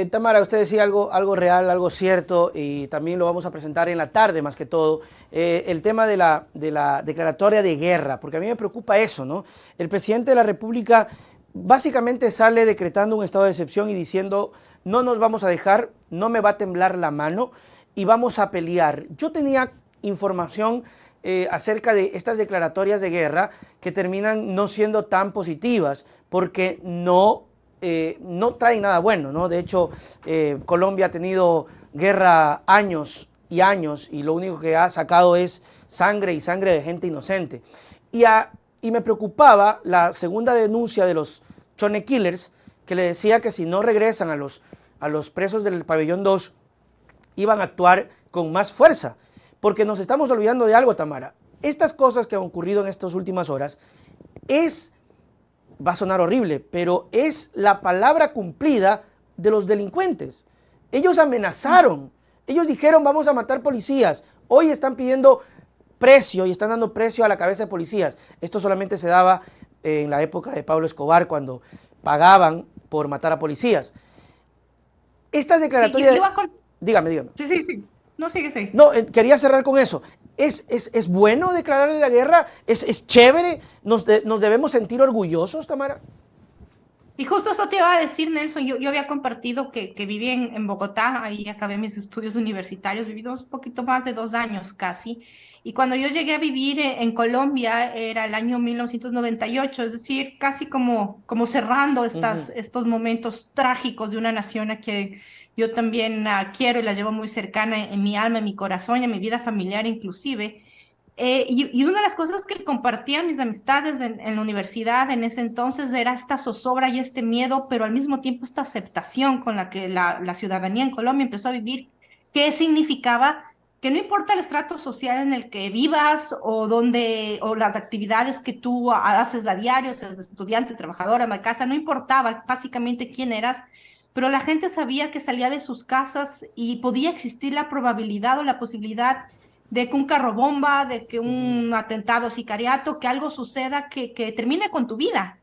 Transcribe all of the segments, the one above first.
Tamara, usted decía algo real, algo cierto, y también lo vamos a presentar en la tarde más que todo, el tema de la declaratoria de guerra, porque a mí me preocupa eso, ¿no? El presidente de la República básicamente sale decretando un estado de excepción y diciendo, no nos vamos a dejar, no me va a temblar la mano y vamos a pelear. Yo tenía información acerca de estas declaratorias de guerra que terminan no siendo tan positivas porque no traen nada bueno, ¿no? De hecho, Colombia ha tenido guerra años y años y lo único que ha sacado es sangre y sangre de gente inocente. Y, y me preocupaba la segunda denuncia de los Chone Killers, que le decía que si no regresan a los presos del pabellón 2, iban a actuar con más fuerza. Porque nos estamos olvidando de algo, Tamara. Estas cosas que han ocurrido en estas últimas horas va a sonar horrible, pero es la palabra cumplida de los delincuentes. Ellos amenazaron, ellos dijeron vamos a matar policías, hoy están pidiendo precio y están dando precio a la cabeza de policías. Esto solamente se daba en la época de Pablo Escobar, cuando pagaban por matar a policías. Estas declaratorias... Sí, Dígame. sí. No, sigue. No, quería cerrar con eso. ¿Es bueno declararle la guerra? ¿Es chévere? ¿Nos debemos sentir orgullosos, Tamara? Y justo eso te iba a decir, Nelson. Yo había compartido que viví en Bogotá, ahí acabé mis estudios universitarios, viví un poquito más de 2 años casi. Y cuando yo llegué a vivir en Colombia era el año 1998, es decir, casi como cerrando estos momentos trágicos de una nación a que yo también quiero y la llevo muy cercana en mi alma, en mi corazón y en mi vida familiar inclusive. Y una de las cosas que compartían mis amistades en la universidad en ese entonces era esta zozobra y este miedo, pero al mismo tiempo esta aceptación con la que la ciudadanía en Colombia empezó a vivir, qué significaba que no importa el estrato social en el que vivas o las actividades que tú haces a diario, seas estudiante, trabajadora, ama de casa, no importaba básicamente quién eras, pero la gente sabía que salía de sus casas y podía existir la probabilidad o la posibilidad de que un carro bomba, de que un atentado sicariato, que algo suceda que termine con tu vida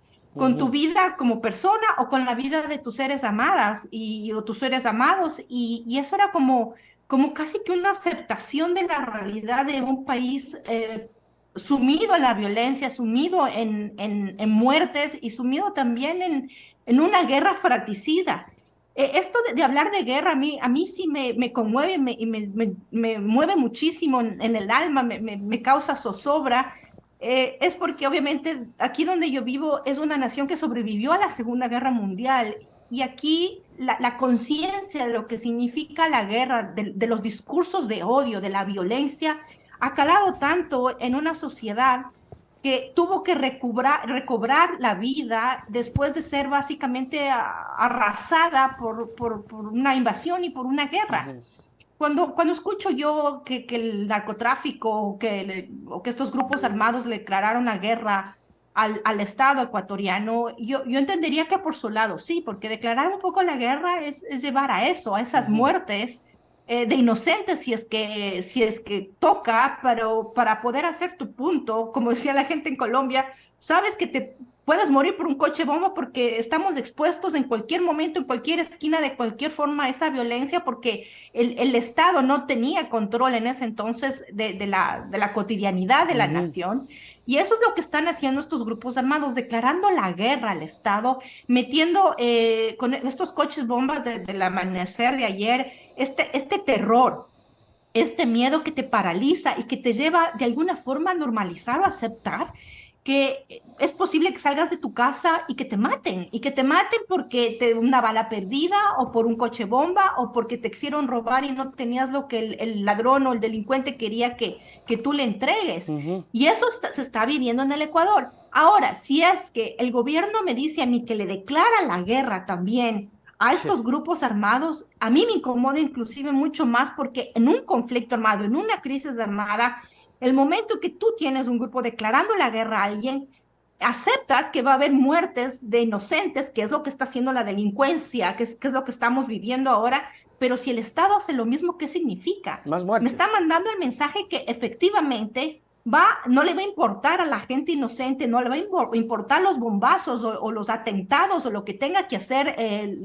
como persona o con la vida de tus seres amadas o tus seres amados. Y eso era como casi que una aceptación de la realidad de un país sumido en la violencia, sumido en muertes y sumido también en una guerra fratricida. Esto de hablar de guerra a mí sí me conmueve me mueve muchísimo en el alma, me causa zozobra. Es porque obviamente aquí donde yo vivo es una nación que sobrevivió a la Segunda Guerra Mundial y aquí la conciencia de lo que significa la guerra, de los discursos de odio, de la violencia, ha calado tanto en una sociedad que tuvo que recobrar la vida después de ser básicamente arrasada por una invasión y por una guerra. Cuando escucho yo que el narcotráfico o que estos grupos armados le declararon la guerra al Estado ecuatoriano, yo entendería que por su lado, sí, porque declarar un poco la guerra es llevar a eso, a esas muertes de inocentes si es que toca, pero para poder hacer tu punto, como decía la gente en Colombia, sabes que te puedes morir por un coche bomba porque estamos expuestos en cualquier momento, en cualquier esquina, de cualquier forma a esa violencia, porque el Estado no tenía control en ese entonces de la cotidianidad de la nación. Y eso es lo que están haciendo estos grupos armados, declarando la guerra al Estado, metiendo con estos coches bombas del amanecer de ayer, este terror, este miedo que te paraliza y que te lleva de alguna forma a normalizar o aceptar que es posible que salgas de tu casa y que te maten porque una bala perdida o por un coche bomba o porque te quisieron robar y no tenías lo que el ladrón o el delincuente quería que tú le entregues. Y eso se está viviendo en el Ecuador. Ahora, si es que el gobierno me dice a mí que le declara la guerra también a Sí. estos grupos armados, a mí me incomoda inclusive mucho más porque en un conflicto armado, en una crisis armada, el momento que tú tienes un grupo declarando la guerra a alguien, aceptas que va a haber muertes de inocentes, que es lo que está haciendo la delincuencia, que es lo que estamos viviendo ahora, pero si el Estado hace lo mismo, ¿qué significa? Más Me muertes. está mandando el mensaje que efectivamente no le va a importar a la gente inocente, no le va a importar los bombazos o los atentados o lo que tenga que hacer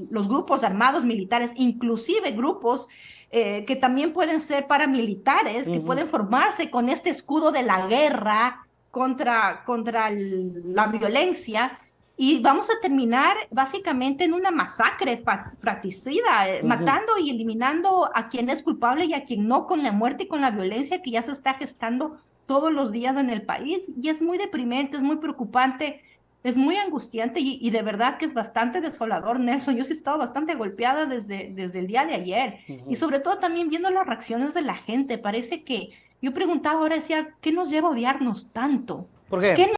los grupos armados militares, inclusive grupos que también pueden ser paramilitares, que pueden formarse con este escudo de la guerra contra la violencia. Y vamos a terminar básicamente en una masacre fratricida, matando y eliminando a quien es culpable y a quien no, con la muerte y con la violencia que ya se está gestando todos los días en el país. Y es muy deprimente, es muy preocupante, es muy angustiante y de verdad que es bastante desolador, Nelson. Yo sí he estado bastante golpeada desde el día de ayer. Y sobre todo también viendo las reacciones de la gente. Parece que yo preguntaba ahora, decía, ¿qué nos lleva a odiarnos tanto? ¿Por qué?